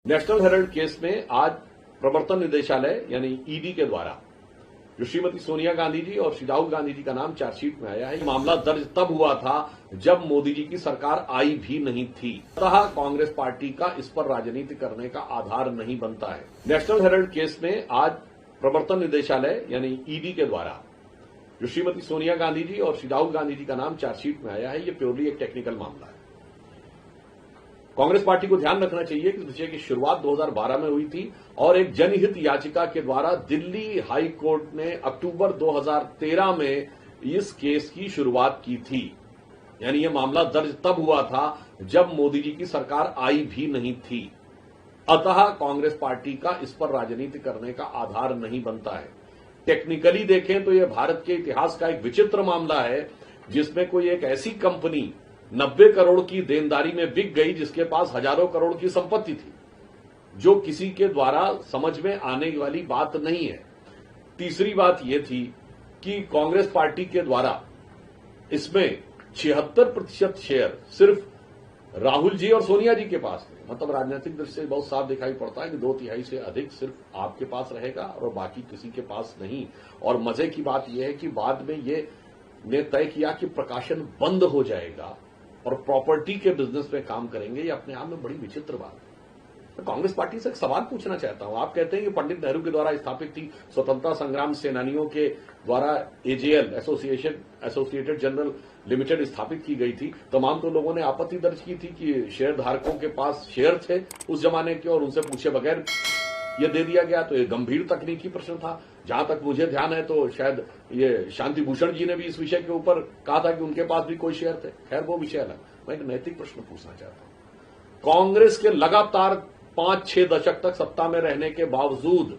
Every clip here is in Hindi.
नेशनल हेराल्ड केस में आज प्रवर्तन निदेशालय यानी ईडी के द्वारा जो श्रीमती सोनिया गांधी जी और श्री राहुल गांधी जी का नाम चार्जशीट में आया है, मामला दर्ज तब हुआ था जब मोदी जी की सरकार आई भी नहीं थी। अतः कांग्रेस पार्टी का इस पर राजनीति करने का आधार नहीं बनता है। नेशनल हेराल्ड केस में आज प्रवर्तन निदेशालय यानी ईडी के द्वारा जो श्रीमती सोनिया गांधी जी और श्री राहुल गांधी जी का नाम चार्जशीट में आया है, ये प्योरली एक टेक्निकल मामला है। कांग्रेस पार्टी को ध्यान रखना चाहिए कि इस विषय की शुरुआत 2012 में हुई थी और एक जनहित याचिका के द्वारा दिल्ली हाई कोर्ट ने अक्टूबर 2013 में इस केस की शुरुआत की थी। यानी यह मामला दर्ज तब हुआ था जब मोदी जी की सरकार आई भी नहीं थी। अतः कांग्रेस पार्टी का इस पर राजनीति करने का आधार नहीं बनता है। टेक्निकली देखें तो यह भारत के इतिहास का एक विचित्र मामला है जिसमें कोई एक ऐसी कंपनी 90 करोड़ की देनदारी में बिक गई जिसके पास हजारों करोड़ की संपत्ति थी, जो किसी के द्वारा समझ में आने वाली बात नहीं है। तीसरी बात यह थी कि कांग्रेस पार्टी के द्वारा इसमें 76% शेयर सिर्फ राहुल जी और सोनिया जी के पास थे। मतलब राजनीतिक दृष्टि से बहुत साफ दिखाई पड़ता है कि 2/3 से अधिक सिर्फ आपके पास रहेगा और बाकी किसी के पास नहीं। और मजे की बात यह है कि बाद में ये ने तय किया कि प्रकाशन बंद हो जाएगा और प्रॉपर्टी के बिजनेस में काम करेंगे। ये अपने आप में बड़ी विचित्र बात है। तो कांग्रेस पार्टी से एक सवाल पूछना चाहता हूं। आप कहते हैं कि पंडित नेहरू के द्वारा स्थापित थी, स्वतंत्रता संग्राम सेनानियों के द्वारा एजेएल एसोसिएटेड जनरल लिमिटेड स्थापित की गई थी। तमाम तो लोगों ने आपत्ति दर्ज की थी कि शेयर धारकों के पास शेयर थे उस जमाने के और उनसे पूछे बगैर ये दे दिया गया। तो ये गंभीर तकनीकी प्रश्न था। जहां तक मुझे ध्यान है तो शायद ये शांति भूषण जी ने भी इस विषय के ऊपर कहा था कि उनके पास भी कोई शेयर थे। खैर वो विषय अलग। मैं एक नैतिक प्रश्न पूछना चाहता हूं। कांग्रेस के लगातार 5-6 दशक तक सत्ता में रहने के बावजूद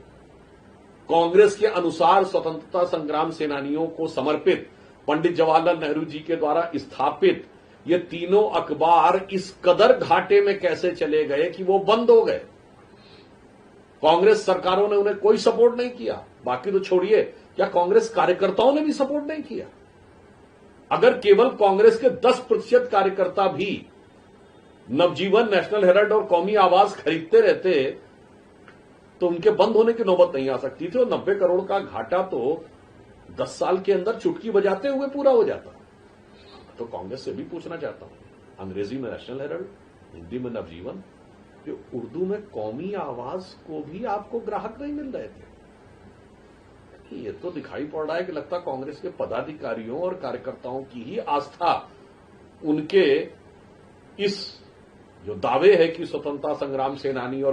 कांग्रेस के अनुसार स्वतंत्रता संग्राम सेनानियों को समर्पित पंडित जवाहरलाल नेहरू जी के द्वारा स्थापित ये तीनों अखबार इस कदर घाटे में कैसे चले गए कि वो बंद हो गए। कांग्रेस सरकारों ने उन्हें कोई सपोर्ट नहीं किया। बाकी तो छोड़िए, क्या कांग्रेस कार्यकर्ताओं ने भी सपोर्ट नहीं किया? अगर केवल कांग्रेस के 10% कार्यकर्ता भी नवजीवन, नेशनल हेराल्ड और कौमी आवाज खरीदते रहते तो उनके बंद होने की नौबत नहीं आ सकती थी और 90 करोड़ का घाटा तो 10 साल के अंदर चुटकी बजाते हुए पूरा हो जाता। तो कांग्रेस से भी पूछना चाहता हूं, अंग्रेजी में नेशनल हेराल्ड, हिंदी में नवजीवन, जो उर्दू में कौमी आवाज को भी आपको ग्राहक नहीं मिल रहे थे। ये तो दिखाई पड़ रहा है कि लगता कांग्रेस के पदाधिकारियों और कार्यकर्ताओं की ही आस्था उनके इस जो दावे है कि स्वतंत्रता संग्राम सेनानी और